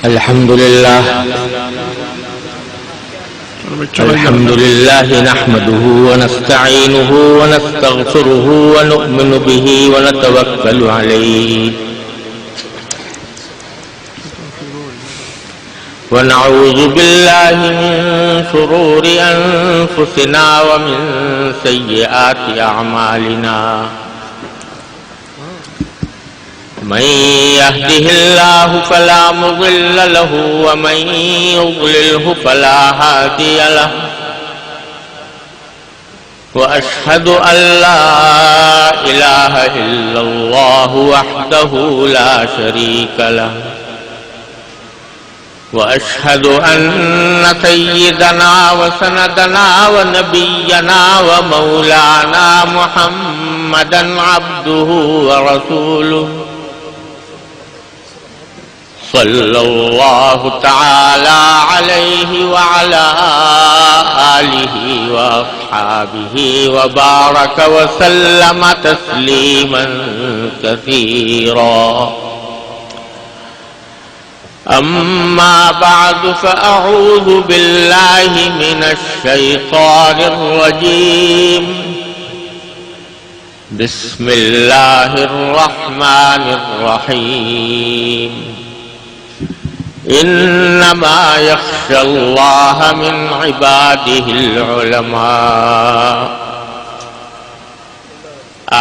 الحمد لله نحمده ونستعينه ونستغفره ونؤمن به ونتوكل عليه ونعوذ بالله من شرور أنفسنا ومن سيئات أعمالنا من يهده الله فلا مضل له ومن يضلله فلا هادي له وأشهد أن لا إله إلا الله وحده لا شريك له وأشهد أن سيدنا وسندنا ونبينا ومولانا محمدا عبده ورسوله صلى الله تعالى عليه وعلى آله وأصحابه وبارك وسلم تسليما كثيرا أما بعد فأعوذ بالله من الشيطان الرجيم بسم الله الرحمن الرحيم إنما يخشى الله من عباده العلماء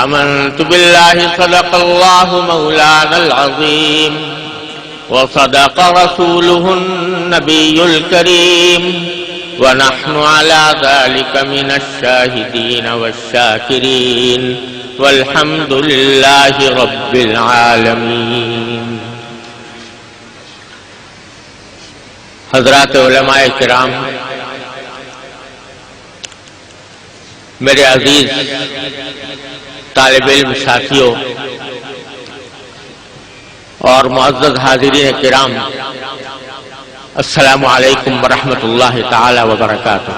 آمنت بالله صدق الله مولانا العظيم وصدق رسوله النبي الكريم ونحن على ذلك من الشاهدين والشاكرين والحمد لله رب العالمين. حضرات علماء کرام، میرے عزیز طالب علم ساتھیوں اور معزز حاضرین کرام، السلام علیکم ورحمۃ اللہ تعالی وبرکاتہ.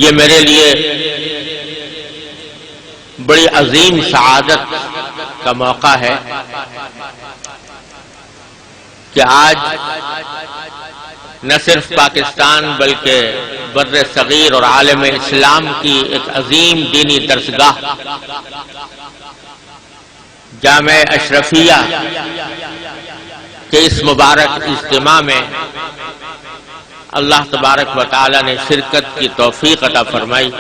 یہ میرے لیے بڑی عظیم سعادت کا موقع ہے کہ آج نہ صرف پاکستان بلکہ بر صغیر اور عالم اسلام کی ایک عظیم دینی درسگاہ جامع اشرفیہ کے اس مبارک اجتماع میں اللہ تبارک و تعالی نے شرکت کی توفیق عطا فرمائی،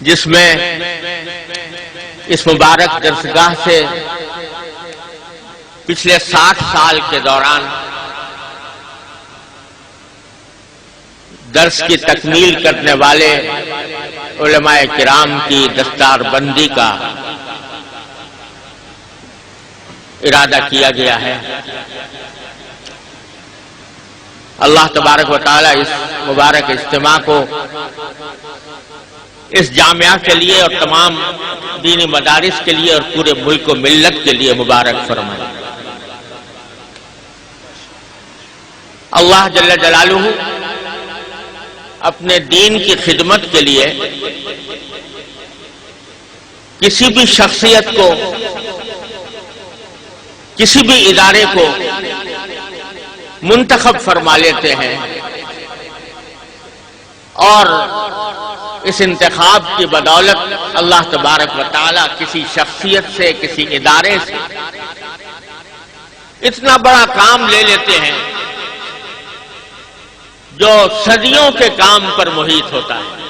جس میں اس مبارک درسگاہ سے پچھلے 60 سال کے دوران درس کی تکمیل کرنے والے علماء کرام کی دستار بندی کا ارادہ کیا گیا ہے. اللہ تبارک و تعالی اس مبارک اجتماع کو اس جامعہ کے لیے اور تمام دینی مدارس کے لیے اور پورے ملک و ملت کے لیے مبارک فرمائے. اللہ جل جلالہ اپنے دین کی خدمت کے لیے کسی بھی شخصیت کو، کسی بھی ادارے کو منتخب فرما لیتے ہیں، اور اس انتخاب کی بدولت اللہ تبارک و تعالی کسی شخصیت سے، کسی ادارے سے اتنا بڑا کام لے لیتے ہیں جو صدیوں کے کام پر محیط ہوتا ہے.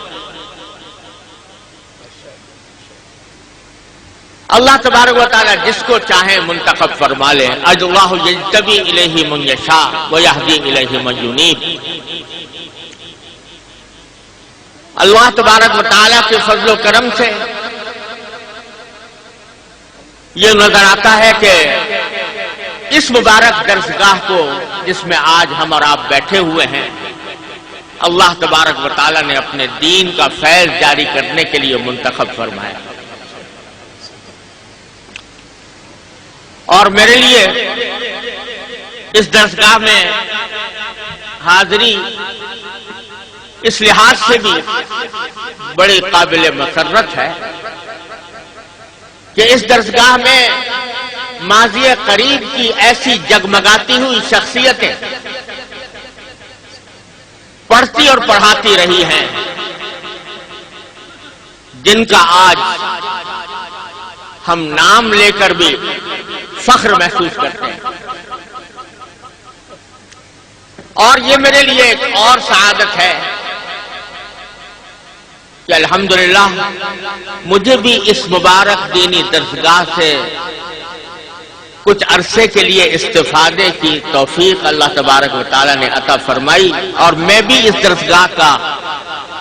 اللہ تبارک و تعالی جس کو چاہے منتخب فرما لے. اللہ یجتبی الیہ من یشاء ویہدی الیہ من ینیب. اللہ تبارک و تعالی کے فضل و کرم سے یہ نظر آتا ہے کہ اس مبارک درسگاہ کو جس میں آج ہم اور آپ بیٹھے ہوئے ہیں، اللہ تبارک و تعالی نے اپنے دین کا فیض جاری کرنے کے لیے منتخب فرمایا. اور میرے لیے اس درسگاہ میں حاضری اس لحاظ سے بھی بڑی قابل مسرت ہے کہ اس درسگاہ میں ماضی قریب کی ایسی جگمگاتی ہوئی شخصیتیں پڑھتی اور پڑھاتی رہی ہیں جن کا آج ہم نام لے کر بھی فخر محسوس کرتے ہیں. اور یہ میرے لیے ایک اور سعادت ہے کہ الحمدللہ مجھے بھی اس مبارک دینی درسگاہ سے کچھ عرصے کے لیے استفادے کی توفیق اللہ تبارک و تعالی نے عطا فرمائی، اور میں بھی اس درسگاہ کا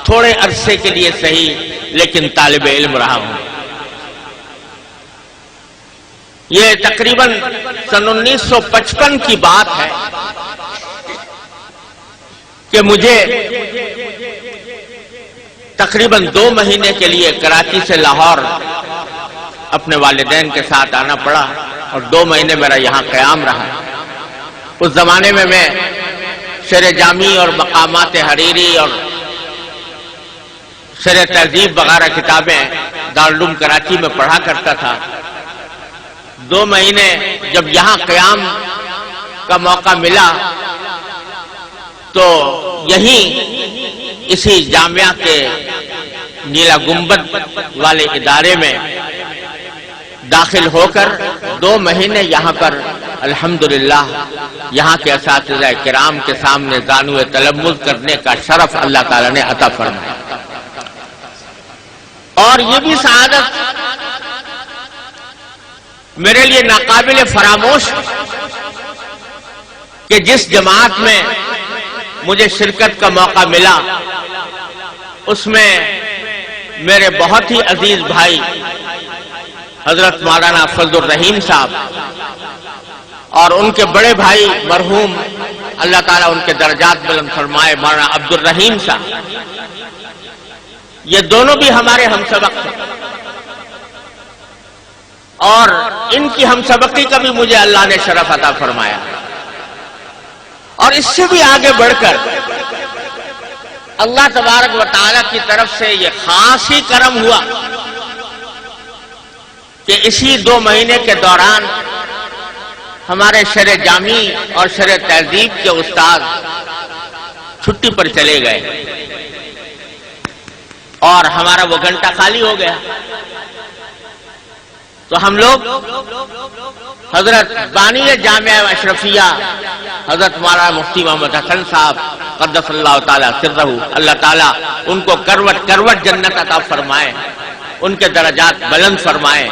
تھوڑے عرصے کے لیے صحیح لیکن طالب علم رہا ہوں. یہ تقریباً سن 1955 کی بات ہے کہ مجھے تقریباً 2 مہینے کے لیے کراچی سے لاہور اپنے والدین کے ساتھ آنا پڑا اور 2 مہینے میرا یہاں قیام رہا. اس زمانے میں شعر جامی اور مقامات حریری اور شعر تہذیب وغیرہ کتابیں دارالعلوم کراچی میں پڑھا کرتا تھا. 2 مہینے جب یہاں قیام کا موقع ملا تو یہیں اسی جامعہ کے نیلا گنبد والے ادارے میں داخل ہو کر 2 مہینے یہاں پر الحمدللہ یہاں کے اساتذہ کرام کے سامنے زانو تلمذ کرنے کا شرف اللہ تعالی نے عطا فرمایا. اور یہ بھی سعادت میرے لیے ناقابل فراموش کہ جس جماعت میں مجھے شرکت کا موقع ملا اس میں میرے بہت ہی عزیز بھائی حضرت مولانا فضل الرحیم صاحب اور ان کے بڑے بھائی مرحوم اللہ تعالیٰ ان کے درجات بلند فرمائے مولانا عبد الرحیم صاحب، یہ دونوں بھی ہمارے ہم سبق تھے اور ان کی ہم سبقی کا بھی مجھے اللہ نے شرف عطا فرمایا. اور اس سے بھی آگے بڑھ کر اللہ تبارک و تعالی کی طرف سے یہ خاص ہی کرم ہوا کہ اسی 2 مہینے کے دوران ہمارے شرع جامی اور شرع تہذیب کے استاد چھٹی پر چلے گئے اور ہمارا وہ گھنٹہ خالی ہو گیا. تو ہم لوگ حضرت بانی جامعہ اشرفیہ حضرت مولانا مفتی محمد حسن صاحب قدس اللہ تعالیٰ سرہ، اللہ تعالیٰ ان کو کروٹ کروٹ جنت عطا فرمائے، ان کے درجات بلند فرمائے،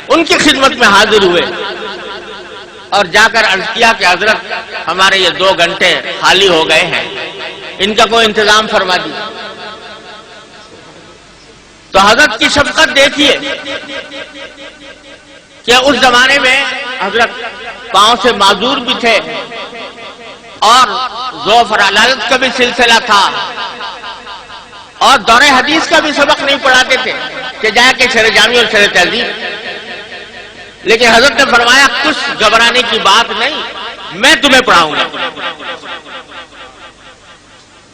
ان کی خدمت میں حاضر ہوئے اور جا کر عرض کیا کہ حضرت ہمارے یہ 2 گھنٹے خالی ہو گئے ہیں، ان کا کوئی انتظام فرما دی. تو حضرت کی شفقت دیکھیے کہ اس زمانے میں حضرت پاؤں سے معذور بھی تھے اور ضعف اور علالت کا بھی سلسلہ تھا اور دور حدیث کا بھی سبق نہیں پڑھاتے تھے کہ جا کے شرع جامی اور شرع تہذیب. لیکن حضرت نے فرمایا کچھ گھبرانے کی بات نہیں، میں تمہیں پڑھاؤں گا.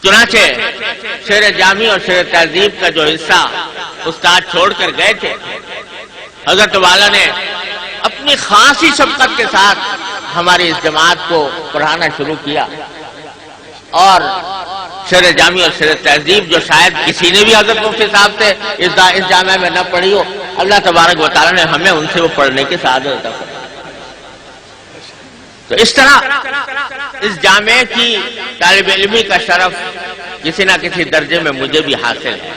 چنانچہ شعر جامی اور شعر تہذیب کا جو حصہ استاد چھوڑ کر گئے تھے، حضرت والا نے اپنی خاصی شفقت کے ساتھ ہماری اس جماعت کو پڑھانا شروع کیا. اور شعر جامی اور شعر تہذیب جو شاید کسی نے بھی حضرت مفتی صاحب سے اس جامعہ میں نہ پڑھی ہو، اللہ تبارک و تعالیٰ نے ہمیں ان سے وہ پڑھنے کی سعادت عطا فرمائی. تو اس طرح اس جامعے کی طالب علمی کا شرف کسی نہ کسی درجے میں مجھے بھی حاصل ہے.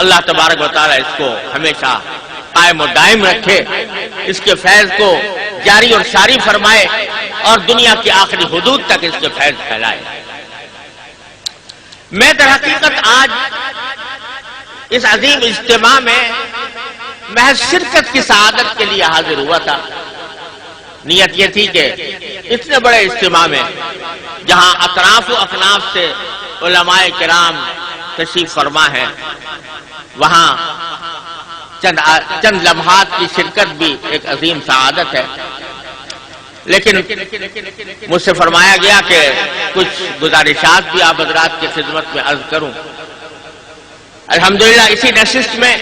اللہ تبارک و تعالیٰ اس کو ہمیشہ قائم و دائم رکھے، اس کے فیض کو جاری اور ساری فرمائے اور دنیا کی آخری حدود تک اس کے فیض پھیلائے. میں در حقیقت آج اس عظیم اجتماع میں محض شرکت کی سعادت کے لیے حاضر ہوا تھا. نیت یہ تھی کہ اتنے بڑے اجتماع میں جہاں اطراف و اکناف سے علماء کرام تشریف فرما ہے، وہاں چند لمحات کی شرکت بھی ایک عظیم سعادت ہے، لیکن مجھ سے فرمایا گیا کہ کچھ گزارشات بھی آپ حضرات کی خدمت میں عرض کروں۔ الحمدللہ اسی نشست میں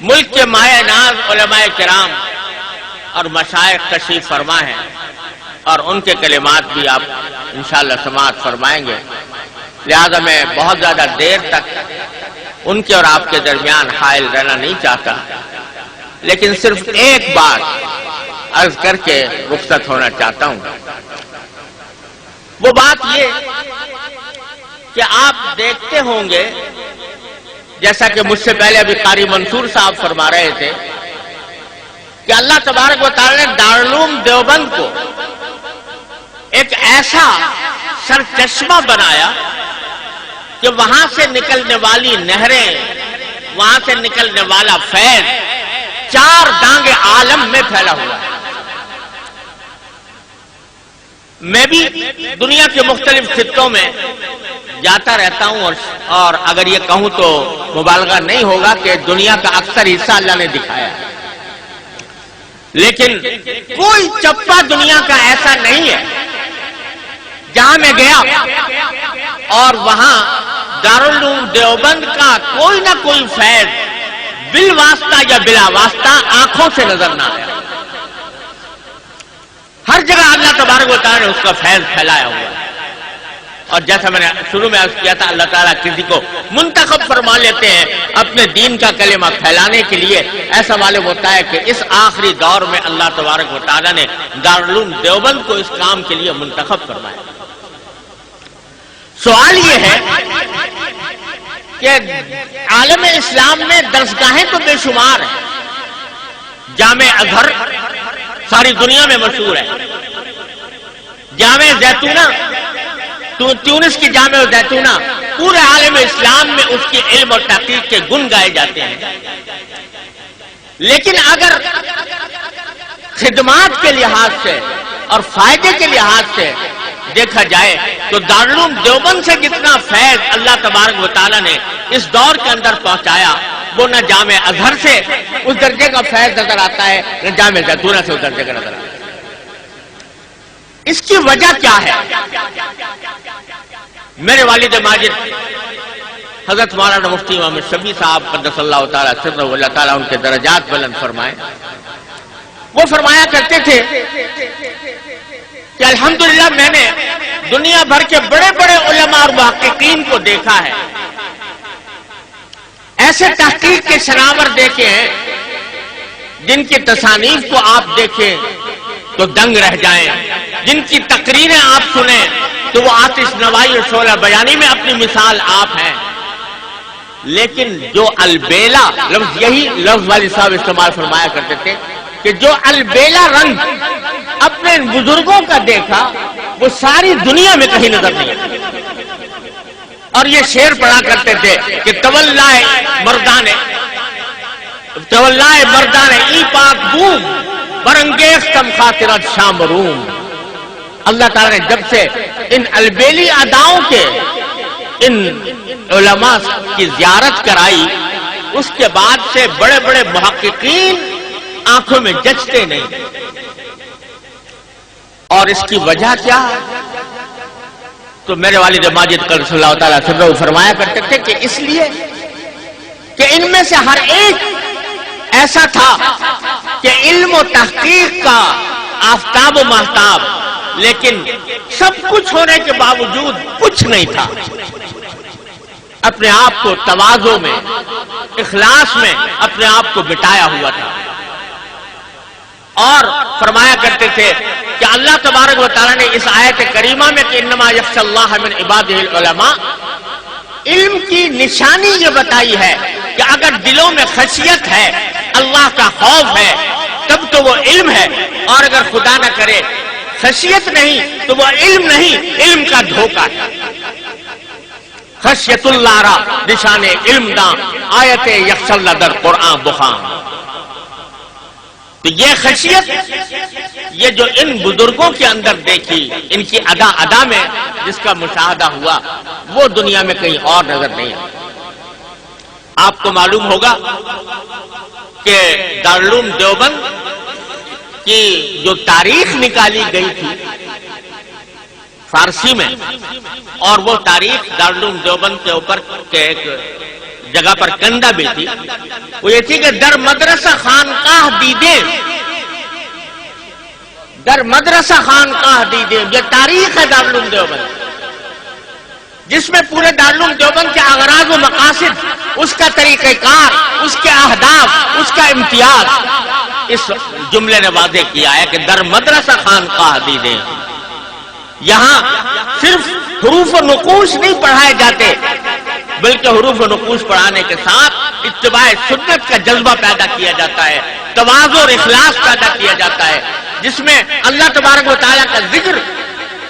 ملک کے مایہ ناز علماء کرام اور مشائخ تشریف فرما ہیں، اور ان کے کلمات بھی آپ انشاءاللہ سماعت فرمائیں گے، لہذا میں بہت زیادہ دیر تک ان کے اور آپ کے درمیان حائل رہنا نہیں چاہتا، لیکن صرف ایک بات عرض کر کے رخصت ہونا چاہتا ہوں۔ وہ بات یہ کہ آپ دیکھتے ہوں گے، جیسا کہ مجھ سے پہلے ابھی قاری منصور صاحب فرما رہے تھے، کہ اللہ تبارک و تعالی نے دارالعلوم دیوبند کو ایک ایسا سرچشمہ بنایا کہ وہاں سے نکلنے والی نہریں، وہاں سے نکلنے والا فیض چار دانگ عالم میں پھیلا ہوا ہے۔ میں بھی دنیا کے مختلف خطوں میں جاتا رہتا ہوں، اور اگر یہ کہوں تو مبالغہ نہیں ہوگا کہ دنیا کا اکثر حصہ اللہ نے دکھایا ہے، لیکن کوئی چپا دنیا کا ایسا نہیں ہے جہاں میں گیا اور وہاں دارالعلوم دیوبند کا کوئی نہ کوئی فیض بالواسطہ یا بلا واسطہ آنکھوں سے نظر نہ آیا۔ ہر جگہ اللہ تبارک و تعالیٰ نے اس کا فیض پھیلایا ہوا ہے، اور جیسا میں نے شروع میں عرض کیا تھا، اللہ تعالیٰ کسی کو منتخب فرما لیتے ہیں اپنے دین کا کلمہ پھیلانے کے لیے۔ ایسا معلوم ہوتا ہے کہ اس آخری دور میں اللہ تبارک و تعالیٰ نے دارالعلوم دیوبند کو اس کام کے لیے منتخب فرمایا۔ سوال یہ ہے کہ عالم اسلام میں درسگاہیں تو بے شمار ہیں، جامع ازہر ساری دنیا میں مشہور ہے، جامع زیتونہ، تیونس کی جامع زیتونہ پورے عالم اسلام میں اس کی علم اور تحقیق کے گن گائے جاتے ہیں، لیکن اگر خدمات کے لحاظ سے اور فائدے کے لحاظ سے دیکھا جائے تو دارالعلوم دیوبند سے جتنا فیض اللہ تبارک و تعالیٰ نے اس دور کے اندر پہنچایا، وہ نہ جامع ازہر سے اس درجے کا فیض نظر آتا ہے، نہ جامع زیتونہ سے اس درجے کا نظر آتا ہے۔ اس کی وجہ کیا ہے؟ میرے والد ماجد حضرت مولانا مفتی محمد شفیع صاحب قدس اللہ تعالیٰ سرہ، اللہ تعالیٰ ان کے درجات بلند فرمائے، وہ فرمایا کرتے تھے کہ الحمدللہ میں نے دنیا بھر کے بڑے بڑے علماء اور محققین کو دیکھا ہے، ایسے تحقیق کے شناور دیکھے ہیں جن کی تصانیف کو آپ دیکھیں تو دنگ رہ جائیں، جن کی تقریریں آپ سنیں تو وہ آتش نوائی اور شعلہ بیانی میں اپنی مثال آپ ہیں، لیکن جو البیلا لفظ، یہی لفظ والد صاحب استعمال فرمایا کرتے تھے کہ جو البیلا رنگ اپنے بزرگوں کا دیکھا وہ ساری دنیا میں کہیں نظر نہیں۔ اور یہ شعر پڑھا کرتے تھے کہ تولائے مردان ای پاک بوم برنگیختم خاطرت شام روم۔ اللہ تعالیٰ نے جب سے ان البیلی اداؤں کے ان علماء کی زیارت کرائی، اس کے بعد سے بڑے بڑے محققین آنکھوں میں جچتے نہیں۔ اور اس کی وجہ کیا؟ تو میرے والد ماجد قدس اللہ تعالیٰ سرہ فرمایا کرتے تھے کہ اس لیے کہ ان میں سے ہر ایک ایسا تھا کہ علم و تحقیق کا آفتاب و ماہتاب، لیکن سب کچھ ہونے کے باوجود کچھ نہیں تھا، اپنے آپ کو تواضع میں، اخلاص میں اپنے آپ کو بٹایا ہوا تھا۔ اور فرمایا کرتے تھے کہ اللہ تبارک و تعالیٰ نے اس آیت کریمہ میں کہ انما یخشی اللہ من عبادہ العلماء، علم کی نشانی یہ بتائی ہے کہ اگر دلوں میں خشیت ہے، اللہ کا خوف ہے، تب تو وہ علم ہے، اور اگر خدا نہ کرے خشیت نہیں تو وہ علم نہیں، علم کا دھوکہ ہے۔ خشیت اللہ را نشان علم داں، آیت یخشی اللہ در قرآن بخان۔ تو یہ خشیت، یہ جو ان بزرگوں کے اندر دیکھی، ان کی ادا میں جس کا مشاہدہ ہوا، وہ دنیا میں کہیں اور نظر نہیں آتا۔ آپ کو معلوم ہوگا کہ دارالعلوم دیوبند کی جو تاریخ نکالی گئی تھی فارسی میں، اور وہ تاریخ دارالعلوم دیوبند کے اوپر کے ایک جگہ پر کندہ بھی تھی، وہ یہ تھی کہ در مدرسہ خانقاہ دیدیم، در مدرسہ خانقاہ دیدیم، یہ تاریخ ہے دارالعلوم دیوبند، جس میں پورے دارالعلوم دیوبند کے اغراض و مقاصد، اس کا طریقہ کار، اس کے اہداف، اس کا امتیاز اس جملے نے واضح کیا ہے کہ در مدرسہ خانقاہ دیدیم۔ یہاں صرف حروف و نقوش نہیں پڑھائے جاتے، بلکہ حروف و نقوش پڑھانے کے ساتھ اتباع سنت کا جذبہ پیدا کیا جاتا ہے، تواضع اور اخلاص پیدا کیا جاتا ہے، جس میں اللہ تبارک و تعالیٰ کا ذکر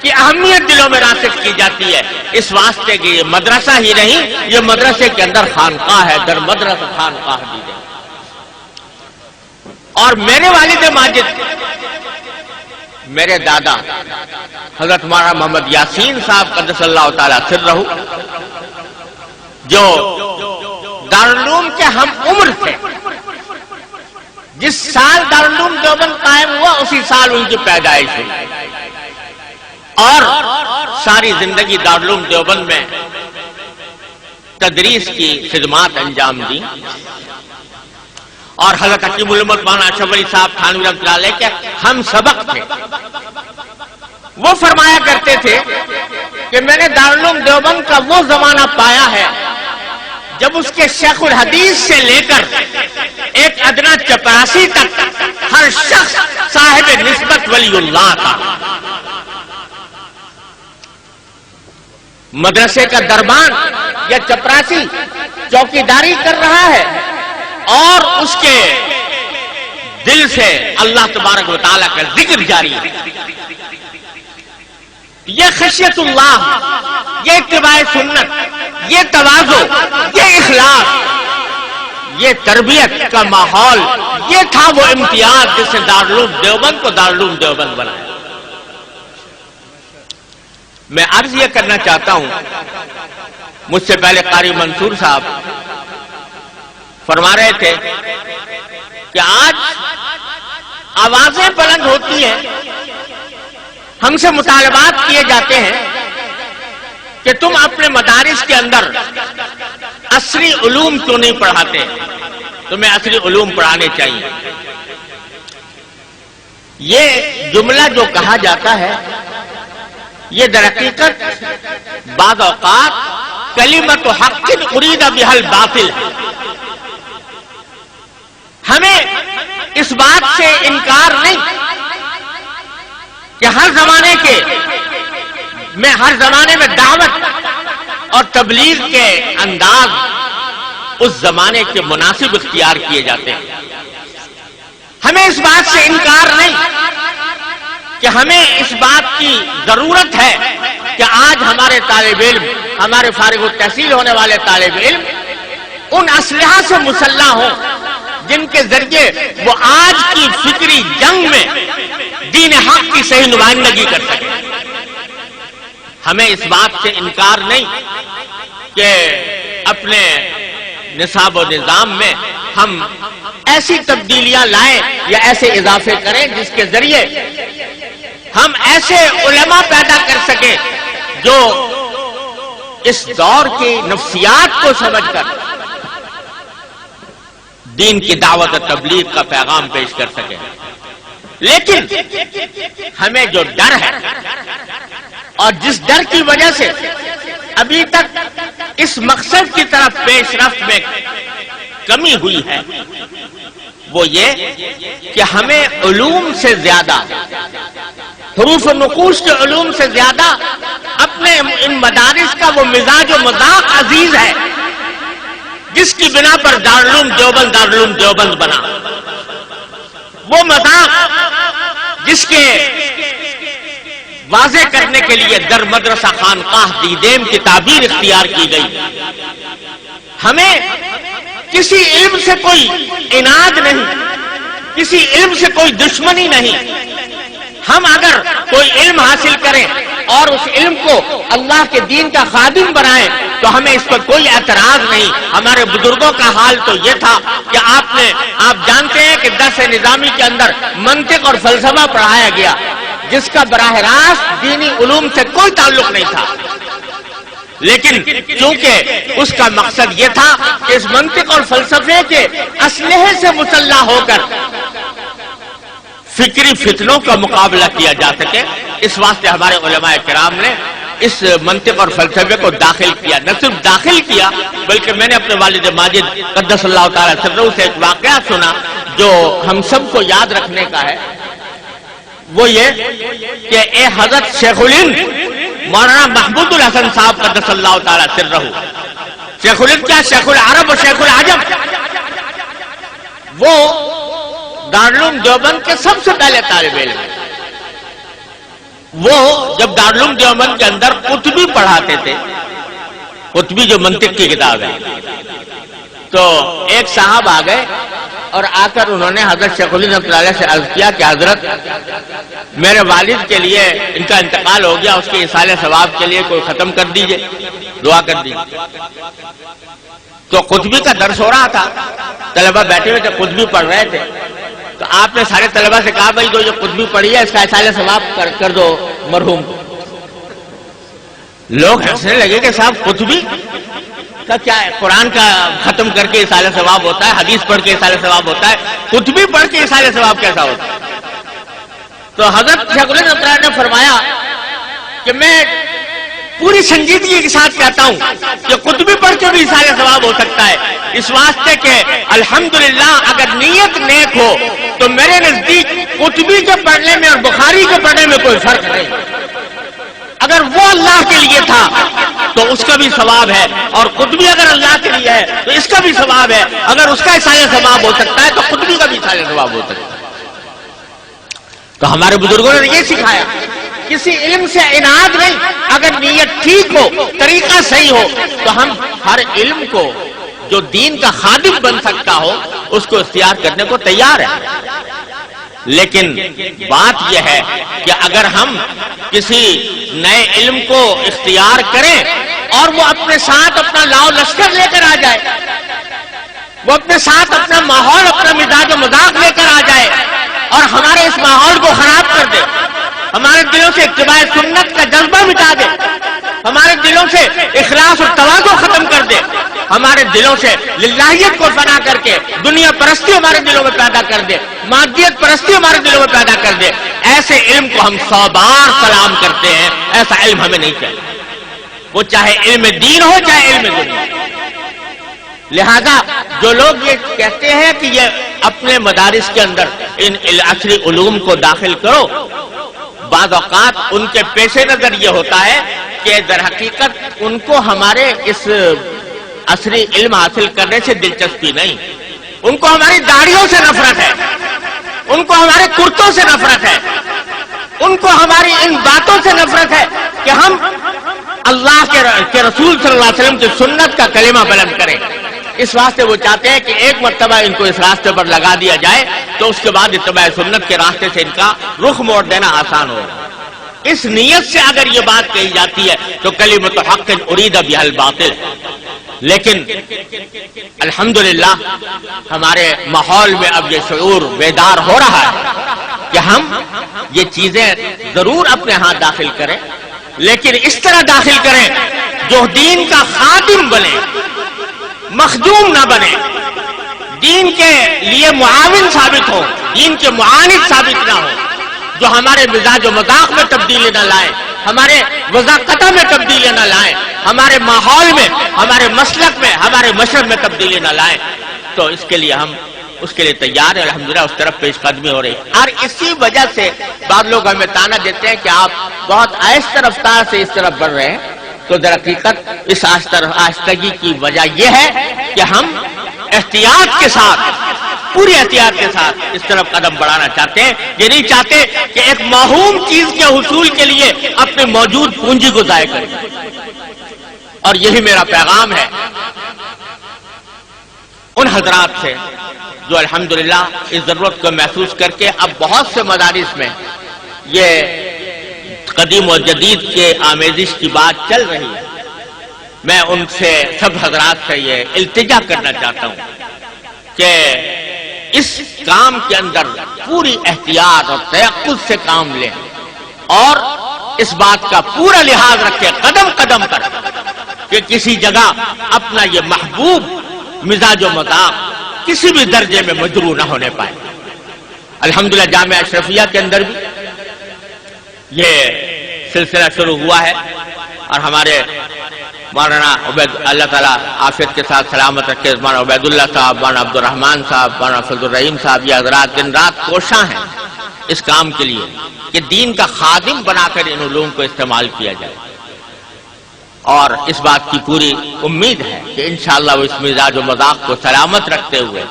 کی اہمیت دلوں میں راسخ کی جاتی ہے، اس واسطے کہ یہ مدرسہ ہی نہیں، یہ مدرسے کے اندر خانقاہ ہے، در مدرسہ خانقاہ دیدیم۔ اور میرے والد ماجد، میرے دادا حضرت مولانا محمد یاسین صاحب قدس اللہ تعالیٰ سرہ، جو دارالعلوم کے ہم عمر تھے، جس سال دارالعلوم دیوبند قائم ہوا اسی سال ان کی پیدائش ہوئی، اور ساری زندگی دارالعلوم دیوبند میں تدریس کی خدمات انجام دی، اور حضرت حکیم الامت مولانا اشرف علی صاحب تھانوی رحمۃ اللہ علیہ کے ہم سبق تھے۔ وہ فرمایا کرتے تھے کہ میں نے دارالعلوم دیوبند کا وہ زمانہ پایا ہے جب اس کے شیخ الحدیث سے لے کر ایک ادنا چپراسی تک ہر شخص صاحب نسبت ولی اللہ تھا۔ مدرسے کا دربان یا چپراسی چوکیداری کر رہا ہے اور اس کے دل سے اللہ تبارک و تعالیٰ کا ذکر جاری ہے۔ یہ خشیت اللہ، یہ اتباع سنت، یہ تواضع، یہ اخلاص، یہ تربیت کا ماحول، یہ تھا وہ امتیاز جس نے دارالعلوم دیوبند کو دارالعلوم دیوبند بنایا۔ میں عرض یہ کرنا چاہتا ہوں، مجھ سے پہلے قاری منصور صاحب فرما رہے تھے کہ آج آوازیں بلند ہوتی ہیں، ہم سے مطالبات کیے جاتے ہیں کہ تم اپنے مدارس کے اندر عصری علوم کیوں نہیں پڑھاتے، تمہیں عصری علوم پڑھانے چاہیے۔ یہ جملہ جو کہا جاتا ہے یہ در حقیقت بعض اوقات کلمۃ حق ارید بہا الباطل ہے۔ ہمیں اس بات سے انکار نہیں کہ ہر زمانے میں دعوت اور تبلیغ کے انداز اس زمانے کے مناسب اختیار کیے جاتے ہیں۔ ہمیں اس بات سے انکار نہیں کہ ہمیں اس بات کی ضرورت ہے کہ آج ہمارے طالب علم، ہمارے فارغ التحصیل ہونے والے طالب علم ان اسلحہ سے مسلح ہوں جن کے ذریعے وہ آج کی فکری جنگ میں دین حق کی صحیح نمائندگی کر سکے۔ ہمیں اس بات سے انکار نہیں کہ اپنے نصاب و نظام میں ہم ایسی تبدیلیاں لائیں یا ایسے اضافے کریں جس کے ذریعے ہم ایسے علماء پیدا کر سکیں جو اس دور کی نفسیات کو سمجھ کر دین کی دعوت و تبلیغ کا پیغام پیش کر سکیں۔ لیکن ہمیں جو ڈر ہے اور جس ڈر کی وجہ سے ابھی تک اس مقصد کی طرف پیش رفت میں کمی ہوئی ہے، وہ یہ کہ ہمیں علوم سے زیادہ، حروف و نقوش کے علوم سے زیادہ اپنے ان مدارس کا وہ مزاج و مذاق عزیز ہے جس کی بنا پر دارالعلوم دیوبند بنا۔ وہ مذاق جس کے واضح کرنے کے لیے در مدرسہ خانقاہ دیدیم کی تعبیر اختیار کی گئی۔ ہمیں کسی علم سے کوئی عناد نہیں، کسی علم سے کوئی دشمنی نہیں، ہم اگر کوئی علم حاصل کریں اور اس علم کو اللہ کے دین کا خادم بنائیں تو ہمیں اس پر کوئی اعتراض نہیں. ہمارے بزرگوں کا حال تو یہ تھا کہ آپ جانتے ہیں کہ درس نظامی کے اندر منطق اور فلسفہ پڑھایا گیا جس کا براہ راست دینی علوم سے کوئی تعلق نہیں تھا، لیکن چونکہ اس کا مقصد یہ تھا کہ اس منطق اور فلسفے کے اسلحے سے مسلح ہو کر فکری فتنوں کا مقابلہ کیا جا سکے، اس واسطے ہمارے علماء کرام نے اس منطق اور فلسفے کو داخل کیا. نہ صرف داخل کیا بلکہ میں نے اپنے والد ماجد قدس اللہ تعالی سرہ سے ایک واقعہ سنا جو ہم سب کو یاد رکھنے کا ہے. وہ یہ کہ اے حضرت شیخ الہند مولانا محمود الحسن صاحب قدس اللہ تعالی سرہ، شیخ الہند کیا، شیخ العرب و شیخ العجم، وہ دارالعلوم دیوبند کے سب سے پہلے طالب علم ہیں. وہ جب دارالعلوم دیوبند کے اندر قطبی پڑھاتے تھے، قطبی جو منطق کی کتاب ہے، تو ایک صاحب آ گئے اور آ کر انہوں نے حضرت شیخ الہند رحمۃ اللہ علیہ سے عرض کیا کہ حضرت میرے والد کے لیے ان کا انتقال ہو گیا، اس کے ایصال ثواب کے لیے کوئی ختم کر دیجئے، دعا کر دیجئے. تو قطبی کا درس ہو رہا تھا، طلبہ بیٹھے ہوئے تھے، قطبی پڑھ رہے تھے. تو آپ نے سارے طلبہ سے کہا بھائی جو یہ قطبی پڑھی ہے اس کا ایصال ثواب کر دو مرحوم کو. لوگ ہنسنے لگے کہ صاحب قطبی کا کیا ہے، قرآن کا ختم کر کے ایصال ثواب ہوتا ہے، حدیث پڑھ کے ایصال ثواب ہوتا ہے، قطبی پڑھ کے ایصال ثواب کیسا ہوتا ہے؟ تو حضرت شیخ الہند رحمۃ اللہ نے فرمایا کہ میں پوری سنجیدگی کے ساتھ کہتا ہوں کہ قطبی پڑھ کے بھی ایصال ثواب ہو سکتا ہے، اس واسطے کہ الحمدللہ اگر نیت نیک ہو تو میرے نزدیک قطبی کے پڑھنے میں اور بخاری کے پڑھنے میں کوئی فرق نہیں. اگر وہ اللہ کے لیے تھا تو اس کا بھی ثواب ہے، اور قطبی اگر اللہ کے لیے ہے تو اس کا بھی ثواب ہے. اگر اس کا ایصال ثواب ہو سکتا ہے تو قطبی کا بھی ایصال ثواب ہو سکتا ہے. تو ہمارے بزرگوں نے یہ سکھایا، کسی علم سے عناد نہیں، اگر نیت ٹھیک ہو، طریقہ صحیح ہو تو ہم ہر علم کو جو دین کا خادم بن سکتا ہو اس کو اختیار کرنے کو تیار ہیں. لیکن بات یہ ہے کہ اگر ہم کسی نئے علم کو اختیار کریں اور وہ اپنے ساتھ اپنا لاؤ لشکر لے کر آ جائے، وہ اپنے ساتھ اپنا ماحول، اپنا مزاج و مذاق لے کر آ جائے اور ہمارے اس ماحول کو خراب کر دے، ہمارے دلوں سے اتباع سنت کا جذبہ مٹا دے، ہمارے دلوں سے اخلاص اور تواضع ختم کر دے، ہمارے دلوں سے للہیت کو فنا کر کے دنیا پرستی ہمارے دلوں میں پیدا کر دے، مادیت پرستی ہمارے دلوں میں پیدا کر دے، ایسے علم کو ہم 100 بار سلام کرتے ہیں. ایسا علم ہمیں نہیں چاہیے، وہ چاہے علم دین ہو چاہے علم دنیا. لہذا جو لوگ یہ کہتے ہیں کہ یہ اپنے مدارس کے اندر ان عصری علوم کو داخل کرو، بعض اوقات ان کے پیش نظر یہ ہوتا ہے کہ در حقیقت ان کو ہمارے اس عصری علم حاصل کرنے سے دلچسپی نہیں، ان کو ہماری داڑھیوں سے نفرت ہے، ان کو ہمارے کرتوں سے نفرت ہے، ان کو ہماری ان باتوں سے نفرت ہے کہ ہم اللہ کے رسول صلی اللہ علیہ وسلم کی سنت کا کلمہ بلند کریں. اس واسطے وہ چاہتے ہیں کہ ایک مرتبہ ان کو اس راستے پر لگا دیا جائے تو اس کے بعد اتباع سنت کے راستے سے ان کا رخ موڑ دینا آسان ہو. اس نیت سے اگر یہ بات کہی جاتی ہے تو کلمۃ حق ارید بہا الباطل. لیکن الحمدللہ ہمارے ماحول میں اب یہ شعور بیدار ہو رہا ہے کہ ہم یہ چیزیں ضرور اپنے ہاتھ داخل کریں، لیکن اس طرح داخل کریں جو دین کا خادم بنے، مخدوم نہ بنے، دین کے لیے معاون ثابت ہو، دین کے معاند ثابت نہ ہو، جو ہمارے مزاج و مذاق میں تبدیلی نہ لائیں، ہمارے وضاقتہ میں تبدیلی نہ لائیں، ہمارے ماحول میں، ہمارے مسلک میں، ہمارے مشرب میں تبدیلی نہ لائیں. تو اس کے لیے ہم اس کے لیے تیار ہیں، الحمدللہ اس طرف پیش قدمی ہو رہی. اور اسی وجہ سے بعض لوگ ہمیں تانا دیتے ہیں کہ آپ بہت آہستہ رفتار سے اس طرف بڑھ رہے ہیں. تو در حقیقت اس آہستگی کی وجہ یہ ہے کہ ہم احتیاط کے ساتھ، پوری احتیاط کے ساتھ اس طرف قدم بڑھانا چاہتے ہیں. یہ نہیں چاہتے کہ ایک موہوم چیز کے حصول کے لیے اپنے موجود پونجی کو ضائع کریں. اور یہی میرا پیغام ہے ان حضرات سے جو الحمدللہ اس ضرورت کو محسوس کر کے اب بہت سے مدارس میں یہ قدیم و جدید کے آمیزش کی بات چل رہی ہے، میں ان سے سب حضرات سے یہ التجا کرنا چاہتا ہوں کہ اس کام کے اندر پوری احتیاط اور تیقظ سے کام لیں اور اس بات کا پورا لحاظ رکھیں قدم قدم پر کہ کسی جگہ اپنا یہ محبوب مزاج و مذاق کسی بھی درجے میں مجروح نہ ہونے پائے۔ الحمدللہ جامعہ اشرفیہ کے اندر بھی یہ سلسلہ شروع ہوا ہے اور ہمارے مولانا اللہ تعالیٰ عافیت کے ساتھ سلامت رکھے، مولانا عبید اللہ صاحب، مولانا عبد الرحمان صاحب، مولانا فضل الرحیم صاحب، یہ حضرات دن رات کوشاں ہیں اس کام کے لیے کہ دین کا خادم بنا کر ان علوم کو استعمال کیا جائے، اور اس بات کی پوری امید ہے کہ انشاءاللہ وہ اس مزاج و مذاق کو سلامت رکھتے ہوئے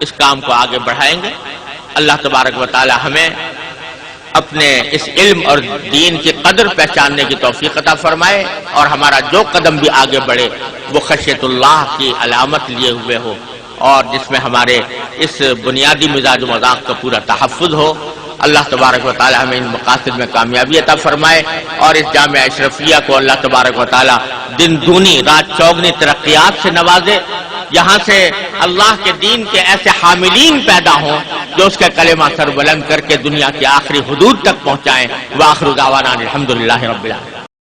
اس کام کو آگے بڑھائیں گے۔ اللہ تبارک و تعالی ہمیں اپنے اس علم اور دین کی قدر پہچاننے کی توفیق عطا فرمائے، اور ہمارا جو قدم بھی آگے بڑھے وہ خشیت اللہ کی علامت لیے ہوئے ہو، اور جس میں ہمارے اس بنیادی مزاج و مذاق کا پورا تحفظ ہو۔ اللہ تبارک و تعالی ہمیں ان مقاصد میں کامیابی عطا فرمائے، اور اس جامعہ اشرفیہ کو اللہ تبارک و تعالی دن دونی رات چوگنی ترقیات سے نوازے، یہاں سے اللہ کے دین کے ایسے حاملین پیدا ہوں جو اس کا کلمہ سر بلند کر کے دنیا کی آخری حدود تک پہنچائیں۔ وآخر دعوانا الحمدللہ رب العالمین۔